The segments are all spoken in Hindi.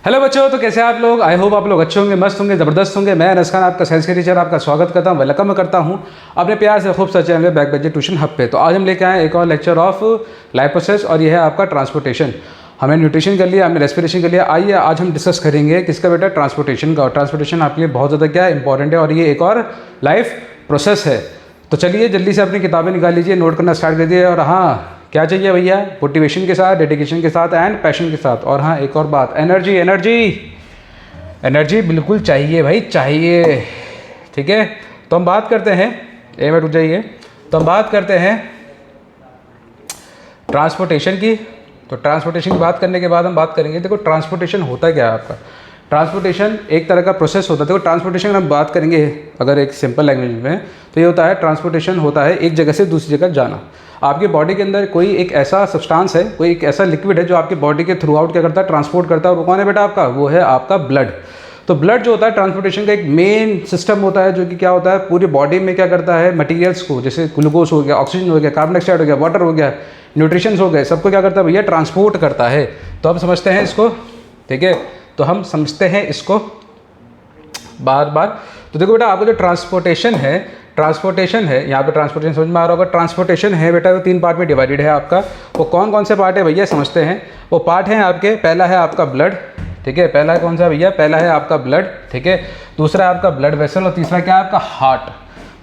हेलो बच्चों, तो कैसे आप लोग? आई होप आप लोग अच्छे होंगे, मस्त होंगे, ज़बरदस्त होंगे। मैं अनस खान, आपका साइंस के टीचर, आपका स्वागत करता हूँ, वेलकम करता हूँ अपने प्यार से खूब सच्चे होंगे बैक बेंचर ट्यूशन हब पे। तो आज हम लेके आए एक और लेक्चर ऑफ लाइफ प्रोसेस और ये है आपका ट्रांसपोर्टेशन। हमने न्यूट्रिशन कर लिया, हमने रेस्पिरेशन कर लिया। आइए आज हम डिस्कस करेंगे किसका बेटा, ट्रांसपोर्टेशन का। और ट्रांसपोर्टेशन आपके लिए बहुत ज़्यादा क्या है, इंपॉर्टेंट है और ये एक और लाइफ प्रोसेस है। तो चलिए जल्दी से अपनी किताबें निकाल लीजिए, नोट करना स्टार्ट कर दिए। और हाँ, क्या चाहिए भैया? मोटिवेशन के साथ, डेडिकेशन के साथ एंड पैशन के साथ। और हाँ, एक और बात, एनर्जी एनर्जी एनर्जी बिल्कुल चाहिए भाई, चाहिए। ठीक है, तो हम बात करते हैं, एक मिनट रुक जाइए। तो हम बात करते हैं ट्रांसपोर्टेशन की। तो ट्रांसपोर्टेशन की बात करने के बाद हम बात करेंगे, देखो ट्रांसपोर्टेशन होता क्या है आपका। ट्रांसपोर्टेशन एक तरह का प्रोसेस होता है। देखो ट्रांसपोर्टेशन हम बात करेंगे अगर एक सिंपल लैंग्वेज में, तो ये होता है, ट्रांसपोर्टेशन होता है एक जगह से दूसरी जगह जाना। आपके बॉडी के अंदर कोई एक ऐसा सब्सटेंस है, कोई एक ऐसा लिक्विड है जो आपके बॉडी के थ्रू आउट क्या करता है, ट्रांसपोर्ट करता है। और वो कौन है बेटा आपका? वो है आपका ब्लड। तो ब्लड जो होता है ट्रांसपोर्टेशन का एक मेन सिस्टम होता है, जो कि क्या होता है, पूरी बॉडी में क्या करता है, मटेरियल्स को, जैसे ग्लूकोज हो गया, ऑक्सीजन हो गया, कार्बन डाइऑक्साइड हो गया, वाटर हो गया, न्यूट्रिशंस हो गए, सबको क्या करता है भैया, ट्रांसपोर्ट करता है। तो हम समझते हैं इसको, ठीक है, तो हम समझते हैं इसको बार बार। तो देखो बेटा, आपको जो ट्रांसपोर्टेशन है, यहाँ पे ट्रांसपोर्टेशन समझ में आ रहा होगा। ट्रांसपोर्टेशन है बेटा, वो 3 पार्ट में डिवाइडेड है आपका। वो कौन कौन से पार्ट है भैया, समझते हैं। वो पार्ट हैं आपके, पहला है आपका ब्लड, ठीक है, पहला है कौन सा भैया, पहला है आपका ब्लड, ठीक है। दूसरा है आपका ब्लड वेसल और तीसरा क्या है आपका हार्ट।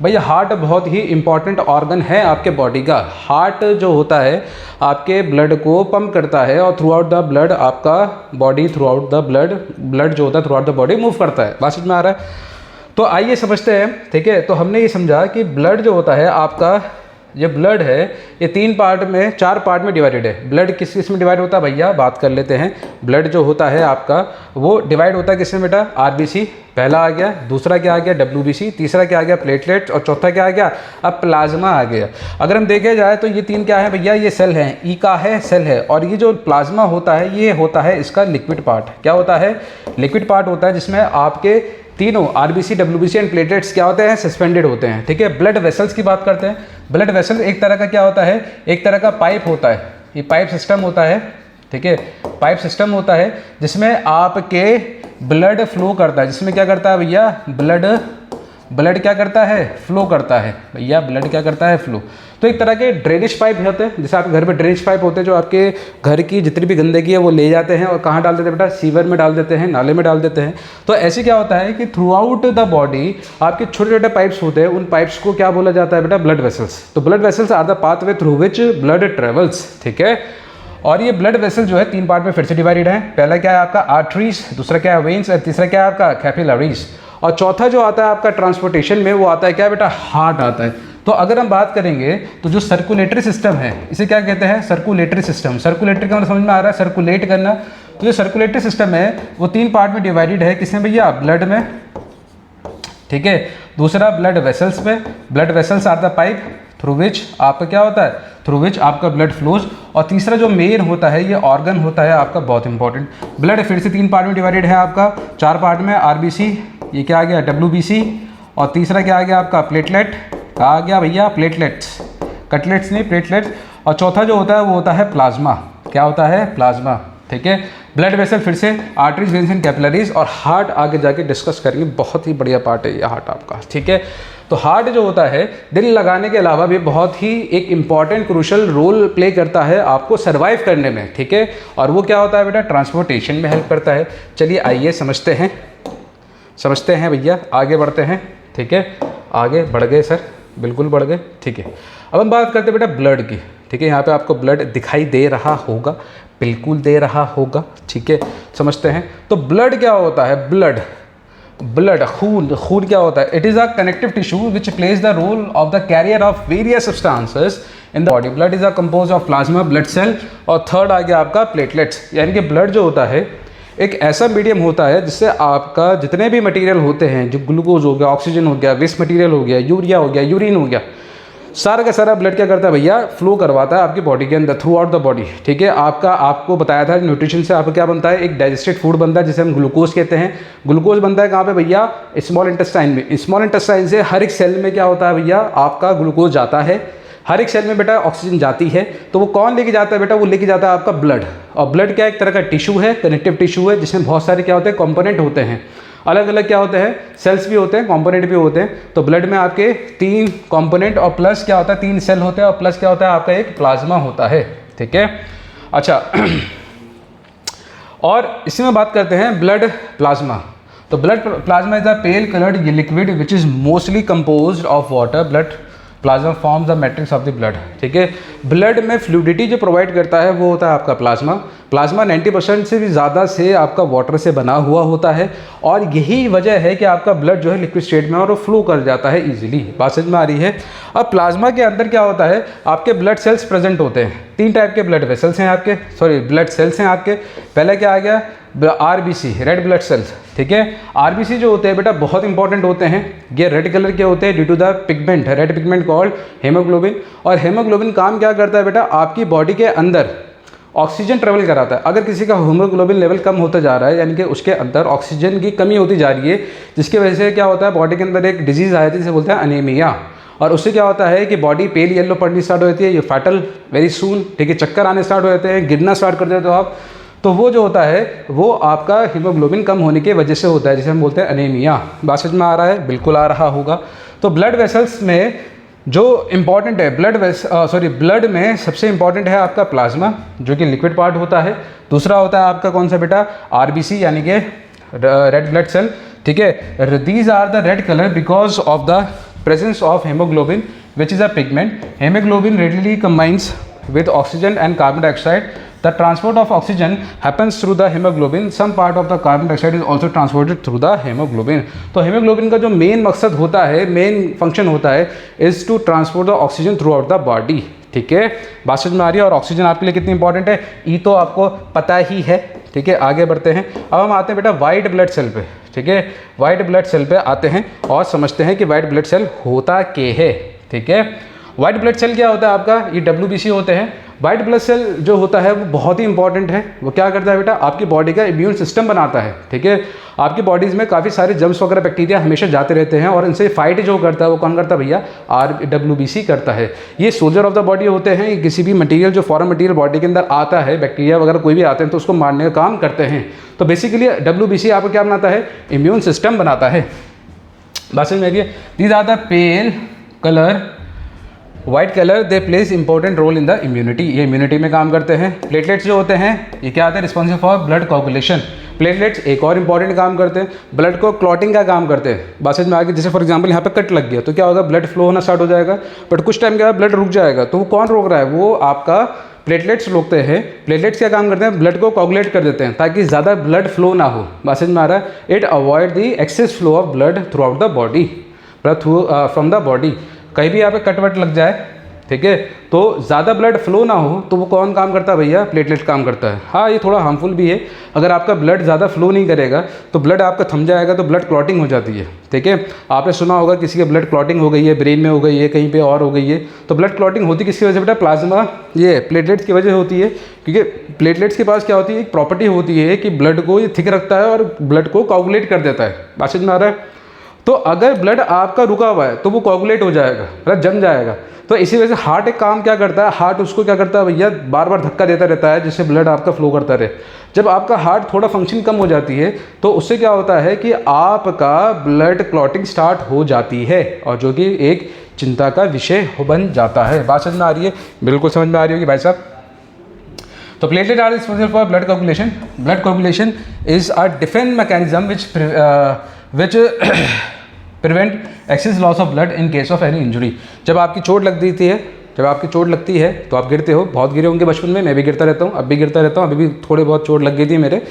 भैया हार्ट बहुत ही इंपॉर्टेंट ऑर्गन है आपके बॉडी का। हार्ट जो होता है आपके ब्लड को पंप करता है और थ्रू आउट द ब्लड आपका body, through out the blood जो होता है through out the body move करता है। बात समझ में आ रहा है? तो आइए समझते हैं, ठीक है। तो हमने ये समझा कि ब्लड जो होता है आपका, ये ब्लड है, ये 4 पार्ट में डिवाइडेड है। ब्लड किस किस में डिवाइड होता है भैया, बात कर लेते हैं। ब्लड जो होता है आपका वो डिवाइड होता है किसमें बेटा, आरबीसी पहला आ गया, दूसरा क्या आ गया, डब्ल्यूबीसी, तीसरा क्या आ गया, प्लेटलेट्स, और चौथा क्या आ गया, अब प्लाज्मा आ गया। अगर हम देखे जाए तो ये 3 क्या है भैया, ये सेल हैं, ई का है सेल है। और ये जो प्लाज्मा होता है, ये होता है इसका लिक्विड पार्ट। क्या होता है? लिक्विड पार्ट होता है, जिसमें आपके तीनों आरबीसी, डब्ल्यूबीसी एंड प्लेटलेट्स क्या होते हैं, सस्पेंडेड होते हैं, ठीक है। ब्लड वेसल्स की बात करते हैं। ब्लड वेसल एक तरह का क्या होता है, एक तरह का पाइप होता है, ये पाइप सिस्टम होता है, ठीक है। पाइप सिस्टम होता है जिसमें आपके ब्लड फ्लो करता है, जिसमें क्या करता है भैया, ब्लड क्या करता है, फ्लो करता है भैया, ब्लड क्या करता है, फ्लो। तो एक तरह के ड्रेनेज पाइप होते हैं, जैसे आपके घर में ड्रेनेज पाइप होते हैं, जो आपके घर की जितनी भी गंदगी है वो ले जाते हैं और कहाँ डाल देते हैं बेटा, सीवर में डाल देते हैं, नाले में डाल देते हैं। तो ऐसे क्या होता है कि थ्रू आउट द बॉडी आपके छोटे छोटे पाइप्स होते हैं, उन पाइप्स को क्या बोला जाता है बेटा, ब्लड वेसल्स। तो blood vessels are the pathway through which blood travels, ठीक है। और ये ब्लड वेसल जो है 3 पार्ट में फिर से डिवाइडेड है। पहला क्या है आपका आर्टरीज, दूसरा क्या है वेन्स, और तीसरा क्या है आपका कैपिलरीज। और चौथा जो आता है आपका ट्रांसपोर्टेशन में, वो आता है क्या बेटा, हार्ट आता है। तो अगर हम बात करेंगे तो जो सर्कुलेटरी सिस्टम है, इसे क्या कहते हैं, सर्कुलेटरी सिस्टम। सर्कुलेटरी का मतलब समझ में आ रहा है, सर्कुलेट करना। तो जो सर्कुलेटरी सिस्टम है वो 3 पार्ट में डिवाइडेड है, किसमें भैया, ब्लड में, ठीक है। दूसरा ब्लड वेसल्स में, blood vessels are the pipe through which आपका क्या होता है, थ्रू विच आपका ब्लड फ्लोज। और तीसरा जो मेन होता है, ये ऑर्गन होता है आपका बहुत इंपॉर्टेंट। ब्लड फिर से 3 पार्ट में डिवाइडेड है आपका, 4 पार्ट में आरबीसी, ये क्या आ गया, डब्ल्यूबीसी, और तीसरा क्या आ गया आपका, प्लेटलेट, कहा आ गया भैया, प्लेटलेट्स, कटलेट्स नहीं, प्लेटलेट्स। और चौथा जो होता है वो होता है प्लाज्मा। क्या होता है, प्लाज्मा, ठीक है। ब्लड वेसल फिर से आर्टरीज, वेन्स एंड कैपिलरीज। और हार्ट आगे जाके डिस्कस करेंगे, बहुत ही बढ़िया पार्ट है ये हार्ट आपका, ठीक है। तो हार्ट जो होता है, दिल लगाने के अलावा भी बहुत ही एक इंपॉर्टेंट क्रूशल रोल प्ले करता है आपको सर्वाइव करने में, ठीक है। और वो क्या होता है बेटा, ट्रांसपोर्टेशन में हेल्प करता है। चलिए आइए समझते हैं भैया, आगे बढ़ते हैं, ठीक है। आगे बढ़ गए सर, बिल्कुल बढ़ गए, ठीक है। अब हम बात करते हैं बेटा ब्लड की, ठीक है। यहाँ पे आपको ब्लड दिखाई दे रहा होगा, बिल्कुल दे रहा होगा, ठीक है। समझते हैं, तो ब्लड क्या होता है, ब्लड खून क्या होता है, it is a connective tissue which plays the role of the carrier of various substances in the body. Blood is a compose of plasma, blood cell, और थर्ड आ गया आपका प्लेटलेट्स। यानी कि ब्लड जो होता है एक ऐसा मीडियम होता है जिससे आपका जितने भी मटेरियल होते हैं, जो ग्लूकोज हो गया, ऑक्सीजन हो गया, वेस्ट मटेरियल हो गया, यूरिया हो गया, यूरिन हो गया, सारा का सारा ब्लड क्या करता है भैया, फ्लो करवाता है आपकी बॉडी के अंदर, थ्रू आउट द बॉडी, ठीक है। आपको बताया था न्यूट्रिशन से आपको क्या बनता है, एक डाइजेस्टेड फूड बनता है जिसे हम ग्लूकोज कहते हैं। ग्लूकोज बनता है कहाँ पे भैया, स्मॉल इंटेस्टाइन में। स्मॉल इंटेस्टाइन से हर एक सेल में क्या होता है भैया, आपका ग्लूकोज जाता है, हर एक सेल में बेटा ऑक्सीजन जाती है, तो वो कौन लेके जाता है बेटा, वो लेके जाता है आपका ब्लड। और ब्लड क्या एक तरह का टिश्यू है, कनेक्टिव टिश्यू है, जिसमें बहुत सारे क्या होते हैं, कंपोनेंट होते हैं, अलग अलग क्या होते हैं, सेल्स भी होते हैं, कंपोनेंट भी होते हैं। तो ब्लड में आपके 3 कंपोनेंट और प्लस क्या होता है, 3 सेल होते हैं, और प्लस क्या होता है आपका एक प्लाज्मा होता है, ठीक है। अच्छा और इसी में बात करते हैं ब्लड प्लाज्मा। तो blood plasma is a pale coloured liquid which is mostly composed of water. Blood plasma forms the matrix of the blood, ठीक है। ब्लड में फ्लूइडिटी जो प्रोवाइड करता है वो होता है आपका प्लाज्मा। प्लाज्मा 90% से भी ज़्यादा से आपका वाटर से बना हुआ होता है, और यही वजह है कि आपका ब्लड जो है लिक्विड स्टेट में और वो फ्लो कर जाता है इजीली। बात समझ में आ रही है। अब प्लाज्मा के अंदर क्या होता है, आपके ब्लड सेल्स प्रेजेंट होते हैं। 3 टाइप के ब्लड वेसल्स हैं आपके, सॉरी ब्लड सेल्स हैं आपके। पहले क्या आ गया, RBC, रेड ब्लड सेल्स, ठीक है। RBC जो होते हैं बेटा बहुत इंपॉर्टेंट होते हैं, ये रेड कलर के होते हैं due to the pigment, red pigment called haemoglobin. और हेमोग्लोबिन काम क्या करता है बेटा, आपकी बॉडी के अंदर ऑक्सीजन ट्रेवल कराता है। अगर किसी का हीमोग्लोबिन लेवल कम होता जा रहा है, यानी कि उसके अंदर ऑक्सीजन की कमी होती जा रही है, जिसकी वजह से क्या होता है, बॉडी के अंदर एक डिजीज़ आ जाती है जिसे बोलते हैं अनीमिया। और उससे क्या होता है कि बॉडी पेल येलो पड़नी स्टार्ट हो जाती है, ये फैटल वेरी सून, ठीक है, चक्कर आने स्टार्ट हो जाते हैं, गिरना स्टार्ट कर देते हो आप। तो वो जो होता है वो आपका हीमोग्लोबिन कम होने की वजह से होता है, जिसे हम बोलते हैं अनीमिया। बात समझ में आ रहा है, बिल्कुल आ रहा होगा। तो ब्लड वेसल्स में जो इम्पॉर्टेंट है, ब्लड में सबसे इम्पॉर्टेंट है आपका प्लाज्मा, जो कि लिक्विड पार्ट होता है। दूसरा होता है आपका कौन सा बेटा, RBC यानी कि रेड ब्लड सेल, ठीक है। These are the red colour because of the presence of hemoglobin which is a pigment. Hemoglobin readily combines with oxygen and carbon dioxide. The transport of oxygen happens through the hemoglobin. Some part of the carbon dioxide is also transported through the hemoglobin. तो hemoglobin का जो मेन मकसद होता है, मेन फंक्शन होता है, is to transport the oxygen throughout the body, ठीक है। बात समझ में आ रही है। और ऑक्सीजन आपके लिए कितनी इंपॉर्टेंट है, ये तो आपको पता ही है, ठीक है। आगे बढ़ते हैं। अब हम आते हैं बेटा वाइट ब्लड सेल पे, ठीक है। वाइट ब्लड सेल पे आते हैं और समझते हैं कि वाइट ब्लड सेल होता क्या है, ठीक है। वाइट ब्लड सेल क्या होता है आपका, ये WBC होते हैं। वाइट ब्लड सेल जो होता है वो बहुत ही इंपॉर्टेंट है। वो क्या करता है बेटा, आपकी बॉडी का इम्यून सिस्टम बनाता है, ठीक है। आपकी बॉडीज़ में काफ़ी सारे जर्म्स वगैरह बैक्टीरिया हमेशा जाते रहते हैं, और इनसे फाइट जो करता है वो कौन करता है भैया, WBC करता है। ये सोल्जर ऑफ द बॉडी होते हैं। ये किसी भी मटेरियल जो फॉरेन मटेरियल बॉडी के अंदर आता है, बैक्टीरिया वगैरह कोई भी आते हैं, तो उसको मारने का काम करते हैं। तो बेसिकली WBC आपको क्या बनाता है, इम्यून सिस्टम बनाता है। बात समझ में आ रही है। These are the pale colour white colour, they plays important role in the immunity. ये इम्यूनिटी में काम करते हैं। प्लेटलेट्स जो होते हैं ये क्या आते हैं, responsible for blood coagulation. Platelets एक और इंपॉर्टेंट काम करते हैं, ब्लड को क्लॉटिंग का काम करते हैं। बात समझ में आ गई। जैसे फॉर एग्जांपल यहाँ पे कट लग गया तो क्या होगा, ब्लड फ्लो होना स्टार्ट हो जाएगा, बट कुछ टाइम के बाद ब्लड रुक जाएगा। तो वो कौन रोक रहा है, वो आपका प्लेटलेट्स रोकते हैं। प्लेटलेट्स क्या काम करते हैं, ब्लड को कोगुलेट कर देते हैं ताकि ज़्यादा ब्लड फ्लो ना हो। बात समझ में आ रहा है। It avoid the excess flow of blood throughout the body, from the body. कहीं भी यहाँ पे कट वट लग जाए, ठीक है, तो ज़्यादा ब्लड फ्लो ना हो, तो वो कौन काम करता है भैया, प्लेटलेट काम करता है। हाँ, ये थोड़ा हार्मफुल भी है। अगर आपका ब्लड ज़्यादा फ्लो नहीं करेगा तो ब्लड आपका थम जाएगा, तो ब्लड क्लॉटिंग हो जाती है, ठीक है। आपने सुना होगा किसी के ब्लड क्लॉटिंग हो गई है, ब्रेन में हो गई है, कहीं पे और हो गई है। तो ब्लड क्लॉटिंग होती किसकी वजह से बेटा, प्लाज्मा, ये प्लेटलेट्स की वजह होती है। क्योंकि प्लेटलेट्स के पास क्या होती है, एक प्रॉपर्टी होती है कि ब्लड को ये थिक रखता है और ब्लड को कोगुलेट कर देता है। बात समझ में आ रहा है। तो अगर ब्लड आपका रुका हुआ है तो वो कोगुलेट हो जाएगा, मतलब जम जाएगा। तो इसी वजह से हार्ट एक काम क्या करता है, हार्ट उसको क्या करता है भैया, बार बार धक्का देता रहता है जिससे ब्लड आपका फ्लो करता रहे। जब आपका हार्ट थोड़ा फंक्शन कम हो जाती है तो उससे क्या होता है कि आपका ब्लड क्लॉटिंग स्टार्ट हो जाती है, और जो कि एक चिंता का विषय बन जाता है। बात समझ में आ रही है, बिल्कुल समझ में आ रही होगी भाई साहब। तो platelet are responsible for blood coagulation. Blood coagulation is a different mechanism which prevent excess loss of blood in case of any injury। जब आपकी चोट लगती है तो आप गिरते हो, बहुत गिरे होंगे बचपन में, मैं भी गिरता रहता हूँ, अब भी गिरता रहता हूँ, अभी भी थोड़ी बहुत चोट लग गई थी मेरे।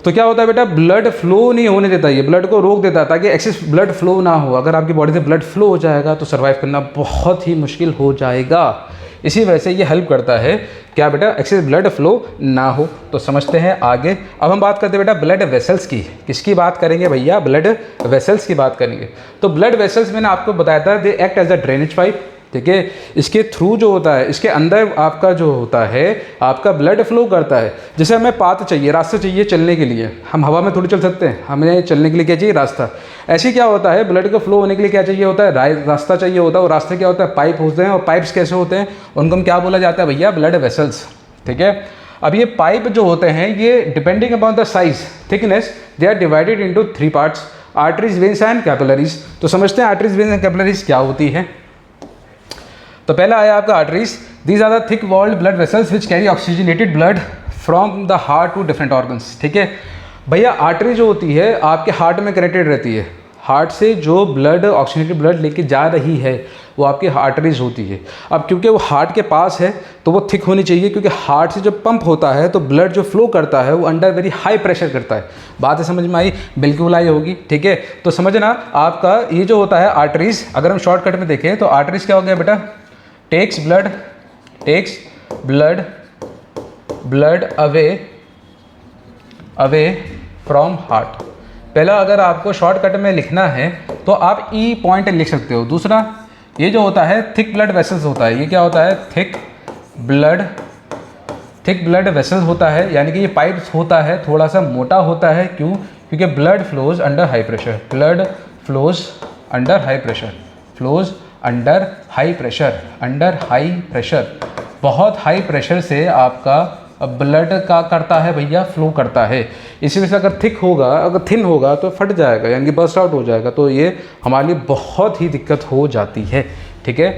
तो क्या होता है बेटा, ब्लड फ्लो नहीं होने देता, ये ब्लड को रोक देता है ताकि एक्सेस ब्लड फ्लो ना हो। अगर आपकी बॉडी से ब्लड फ्लो हो जाएगा तो सर्वाइव करना बहुत ही मुश्किल हो जाएगा। इसी वजह से ये हेल्प करता है क्या बेटा, एक्सेस ब्लड फ्लो ना हो। तो समझते हैं आगे। अब हम बात करते हैं बेटा ब्लड वेसल्स की। किसकी बात करेंगे भैया, ब्लड वेसल्स की बात करेंगे। तो ब्लड वेसल्स मैंने आपको बताया था, they act as a drainage pipe, ठीक है। इसके थ्रू जो होता है, इसके अंदर आपका जो होता है आपका ब्लड फ्लो करता है। जैसे हमें पाथ चाहिए, रास्ता चाहिए चलने के लिए, हम हवा में थोड़ी चल सकते हैं, हमें चलने के लिए क्या चाहिए, रास्ता। ऐसे क्या होता है, ब्लड का फ्लो होने के लिए क्या चाहिए होता है, रास्ता चाहिए होता है। और रास्ते क्या होता है, पाइप होते हैं। और पाइप्स कैसे होते हैं, उनको हम क्या बोला जाता है भैया, ब्लड वेसल्स, ठीक है। अब ये पाइप जो होते हैं ये depending upon the size thickness they are divided into 3 parts, arteries, veins and capillaries. तो समझते हैं आर्टरीज, वेन्स एंड कैपिलरीज क्या होती है। तो पहला आया आपका arteries. These are the thick walled blood vessels which carry oxygenated blood from the heart to different organs, ठीक है भैया। आर्टरी जो होती है आपके हार्ट में कनेक्टेड रहती है। हार्ट से जो ब्लड, ऑक्सीजनेटेड ब्लड लेके जा रही है वो आपकी आर्टरीज होती है। अब क्योंकि वो हार्ट के पास है तो वो थिक होनी चाहिए, क्योंकि हार्ट से जब पंप होता है तो ब्लड जो फ्लो करता है वो अंडर वेरी हाई प्रेशर करता है। बात है समझ में आई, बिल्कुल आई होगी, ठीक है। तो समझना आपका ये जो होता है आर्टरीज, अगर हम शॉर्टकट में देखें तो आर्टरीज क्या हो गया बेटा, takes blood away from heart. पहला अगर आपको शॉर्टकट में लिखना है तो आप ई पॉइंट लिख सकते हो। दूसरा ये जो होता है थिक ब्लड वेसल्स होता है, ये क्या होता है, थिक ब्लड वेसल्स होता है, यानी कि ये पाइप्स होता है, थोड़ा सा मोटा होता है। क्यों, क्योंकि blood flows under high pressure, blood flows under high pressure, flows under high pressure, बहुत हाई प्रेशर से आपका ब्लड का करता है भैया, फ्लो करता है। इसी वजह से अगर थिक होगा, अगर थिन होगा तो फट जाएगा, यानी कि बर्स्ट आउट हो जाएगा। तो ये हमारे लिए बहुत ही दिक्कत हो जाती है, ठीक है।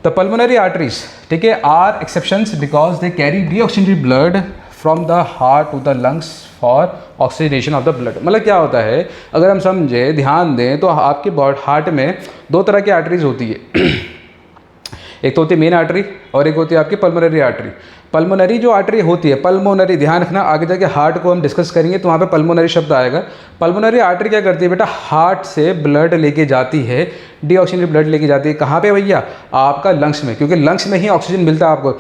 द पल्मोनरी आर्टरीज, ठीक है, are exceptions because they carry deoxygenated blood from the heart to the lungs for oxygenation of the blood. मतलब क्या होता है, अगर हम समझे, ध्यान दें तो आपके हार्ट में 2 तरह की आर्टरीज होती है। एक तो होती है मेन आर्टरी और एक होती है आपकी पल्मोनरी आर्टरी। पल्मोनरी जो आर्टरी होती है, पल्मोनरी, ध्यान रखना, आगे जाके हार्ट को हम डिस्कस करेंगे तो वहाँ पे पल्मोनरी शब्द आएगा। पल्मोनरी आर्टरी क्या करती है बेटा, हार्ट से ब्लड लेके जाती है, डीऑक्सीजनेटेड ब्लड लेके जाती है। कहाँ पे भैया, आपका लंग्स में, क्योंकि लंग्स में ही ऑक्सीजन मिलता है आपको।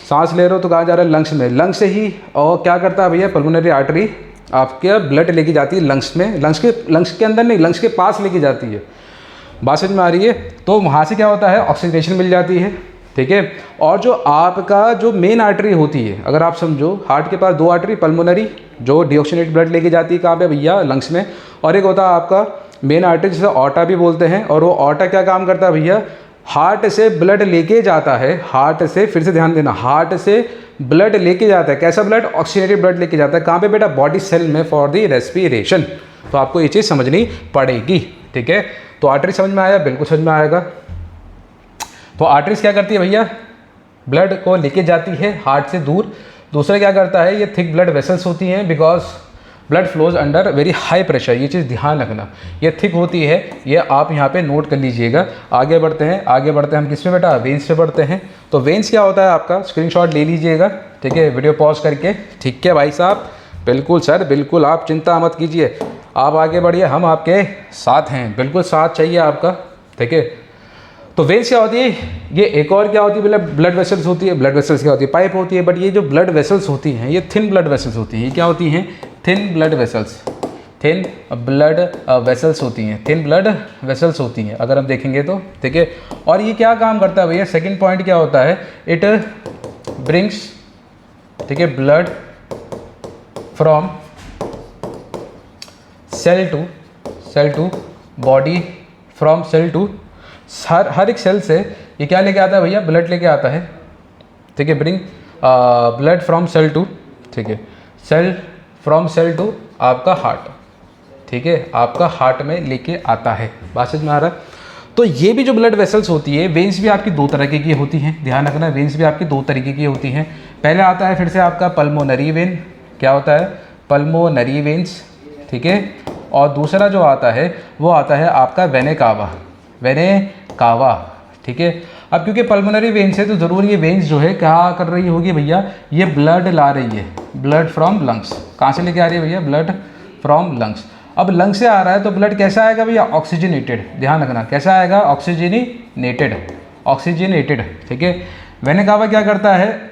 सांस ले रहे हो तो कहाँ जा रहा है, लंग्स में, लंग्स से ही। और क्या करता है भैया, पल्मोनरी आर्टरी आपके ब्लड लेके जाती है लंग्स में, लंग्स के अंदर नहीं, लंग्स के पास लेके जाती है। बात समझ में आ रही है। तो वहाँ से क्या होता है, ऑक्सीजनेशन मिल जाती है, ठीक है। और जो आपका जो मेन आर्टरी होती है, अगर आप समझो हार्ट के पास 2 आर्टरी, पल्मोनरी जो डीऑक्सीजनेटेड ब्लड लेके जाती है कहाँ पे भैया, लंग्स में, और एक होता है आपका मेन आर्टरी जिसे ऑर्टा भी बोलते हैं। और वो ऑर्टा क्या काम करता है भैया, हार्ट से ब्लड लेके जाता है, हार्ट से, फिर से ध्यान देना, हार्ट से ब्लड लेके जाता है। कैसा ब्लड, ऑक्सीजनेटेड ब्लड लेके जाता है। कहाँ पे बेटा, बॉडी सेल में, फॉर द रेस्पिरेशन। तो आपको ये चीज़ समझनी पड़ेगी, ठीक है। तो आर्टरी समझ में आया, बिल्कुल समझ में आएगा। तो आर्टरीज क्या करती है भैया, ब्लड को लेके जाती है हार्ट से दूर। दूसरा क्या करता है, ये थिक ब्लड वेसल्स होती हैं because blood flows under very high pressure. ये चीज़ ध्यान रखना, ये थिक होती है, ये आप यहाँ पे नोट कर लीजिएगा। आगे बढ़ते हैं हम किस पे बेटा, वेन्स पे बढ़ते हैं। तो वेन्स क्या होता है आपका, स्क्रीनशॉट ले लीजिएगा, ठीक है, वीडियो पॉज करके, ठीक है भाई साहब। बिल्कुल सर, बिल्कुल, आप चिंता मत कीजिए, आप आगे बढ़िए, हम आपके साथ हैं, बिल्कुल साथ चाहिए आपका, ठीक है। तो वेन्स क्या होती है, ये एक और क्या होती है, ब्लड वेसल्स होती है। ब्लड वेसल्स क्या होती है, पाइप होती है। बट ये जो ब्लड वेसल्स होती हैं ये थिन ब्लड वेसल्स होती हैं। ये क्या होती हैं, thin blood vessels, thin blood vessels होती हैं, थिन ब्लड वेसल्स होती हैं अगर हम देखेंगे तो, ठीक है। और ये क्या काम करता है भैया, सेकंड पॉइंट क्या होता है, इट ब्रिंग्स, ठीक है, blood from cell to body, from cell to, हर एक सेल से ये क्या लेके आता है भैया, ब्लड लेके आता है, ठीक है। Bring blood from cell to, ठीक है, फ्रॉम सेल टू आपका हार्ट, ठीक है, आपका हार्ट में लेके आता है। बात समझ में आ रहा है। तो ये भी जो ब्लड वेसल्स होती है, वेन्स भी आपकी 2 तरह की होती हैं, ध्यान रखना, वेन्स भी आपकी 2 तरीके की होती हैं। पहले आता है फिर से आपका पल्मोनरी वेन, क्या होता है, पल्मोनरी वेन्स, ठीक है। और दूसरा जो आता है वो आता है आपका वेने कावा, ठीक है। अब क्योंकि पल्मोनरी वेन्स है तो ज़रूर ये वेन्स जो है क्या कर रही होगी भैया, ये ब्लड ला रही है, ब्लड फ्रॉम लंग्स। कहाँ से लेके आ रही है भैया, ब्लड फ्रॉम लंग्स। अब लंग्स से आ रहा है तो ब्लड कैसा आएगा भैया, ऑक्सीजनेटेड, ध्यान रखना, कैसा आएगा, ऑक्सीजनेटेड, ठीक है। वेने कावा क्या करता है,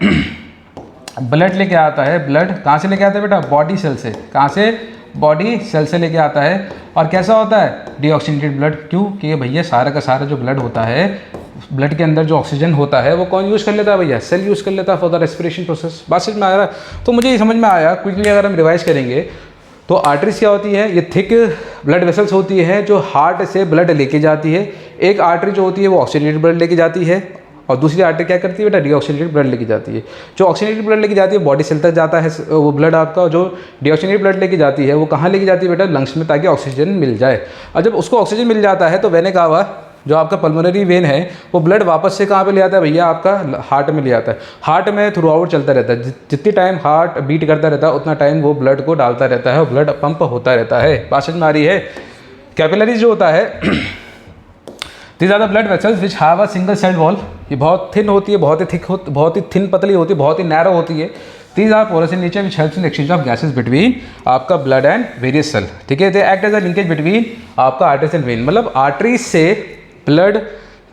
ब्लड लेके आता है, ब्लड कहाँ से लेके आता है बेटा, बॉडी सेल से, कहाँ से, बॉडी सेल से लेके आता है। और कैसा होता है, डीऑक्सीजनेटेड ब्लड। क्यों, कि भैया सारा का सारा जो ब्लड होता है ब्लड के अंदर जो ऑक्सीजन होता है वो कौन यूज़ कर लेता है भैया, सेल यूज़ कर लेता है फॉर द रेस्पिरेशन प्रोसेस। बात समझ में आ रहा है? तो मुझे ये समझ में आया क्विकली अगर हम रिवाइज करेंगे तो आर्टरीज क्या होती है, ये थिक ब्लड वेसल्स होती है जो हार्ट से ब्लड लेके जाती है। एक आर्टरी जो होती है वो ऑक्सीजनेटेड ब्लड लेके जाती है और दूसरी आर्टरी क्या करती है बेटा, डीऑक्सीजनेटेड ब्लड लेके जाती है। जो ऑक्सीजनेटेड ब्लड लेके जाती है बॉडी सेल तक जाता है वो ब्लड आपका, जो डीऑक्सीजनेटेड ब्लड लेके जाती है वो कहाँ लेके जाती है बेटा, लंग्स में, ताकि ऑक्सीजन मिल जाए। और जब उसको ऑक्सीजन मिल जाता है तो वेने कावा जो आपका पल्मोनरी वेन है वो ब्लड वापस से कहाँ पे ले आता है भैया, आपका हार्ट में ले आता है। हार्ट में थ्रू आउट चलता रहता है, जितनी टाइम हार्ट बीट करता रहता है उतना टाइम वो ब्लड को डालता रहता है और ब्लड पंप होता रहता है। बात समझ में आ रही है? कैपिलरीज जो होता है these are the blood vessels which have a single cell wall. ये बहुत थिन होती है, बहुत ही थिक होती, बहुत ही थिन पतली होती है, बहुत ही नैरो होती है। These are porous in nature which helps in exchange of gases between आपका blood and various cell। ठीक है, they act as a linkage between आपका arteries and vein। मतलब आर्टरीज से ब्लड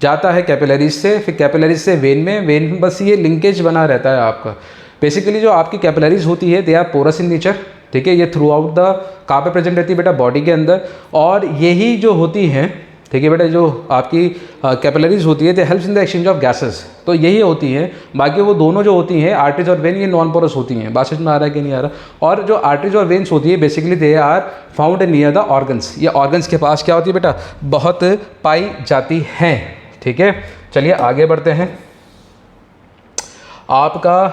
जाता है कैपिलरीज से, फिर कैपिलरीज से वेन में बस ये लिंकेज बना रहता है आपका। बेसिकली जो आपकी कैपिलरीज होती है they are porous in nature. ठीक है, ये थ्रू आउट द कहाँ पे प्रेजेंट रहती है बेटा, बॉडी के अंदर। और यही जो होती हैं, ठीक है बेटा, जो आपकी कैपिलरीज होती है दे helps in the exchange of gases, तो यही होती हैं। बाकी वो दोनों जो होती हैं आर्टरीज और वेन, ये नॉन पोरस होती हैं। बात समझ में आ रहा है कि नहीं आ रहा? और जो आर्टरीज और वेन्स होती है basically they are found near the organs. ये ऑर्गन्स के पास क्या होती है बेटा, बहुत पाई जाती हैं। ठीक है, चलिए आगे बढ़ते हैं आपका।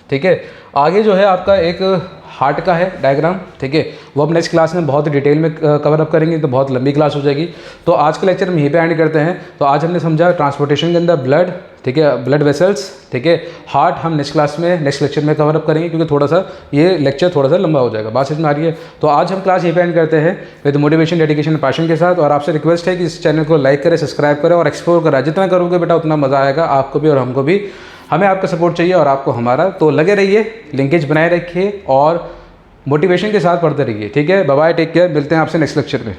ठीक है, आगे जो है आपका एक हार्ट का है डायग्राम। ठीक है, वो अब नेक्स्ट क्लास में बहुत डिटेल में कवर अप करेंगे, तो बहुत लंबी क्लास हो जाएगी। तो आज का लेक्चर हम यहीं पे एंड करते हैं। तो आज हमने समझा ट्रांसपोर्टेशन के अंदर ब्लड, ठीक है, ब्लड वेसल्स, ठीक है, हार्ट हम नेक्स्ट क्लास में, नेक्स्ट लेक्चर में कवर अप करेंगे, क्योंकि थोड़ा सा ये लेक्चर थोड़ा सा लंबा हो जाएगा। बात समझ में आ रही है? तो आज हम क्लास यहीं पे एंड करते हैं विद मोटिवेशन, डेडिकेशन, पैशन के साथ। और आपसे रिक्वेस्ट है कि इस चैनल को लाइक करें, सब्सक्राइब करें और एक्सप्लोर करें। जितना करोगे बेटा उतना मज़ा आएगा आपको भी और हमको भी। हमें आपका सपोर्ट चाहिए और आपको हमारा, तो लगे रहिए, लिंकेज बनाए रखिए और मोटिवेशन के साथ पढ़ते रहिए। ठीक है, बाय बाय, टेक केयर, मिलते हैं आपसे नेक्स्ट लेक्चर में।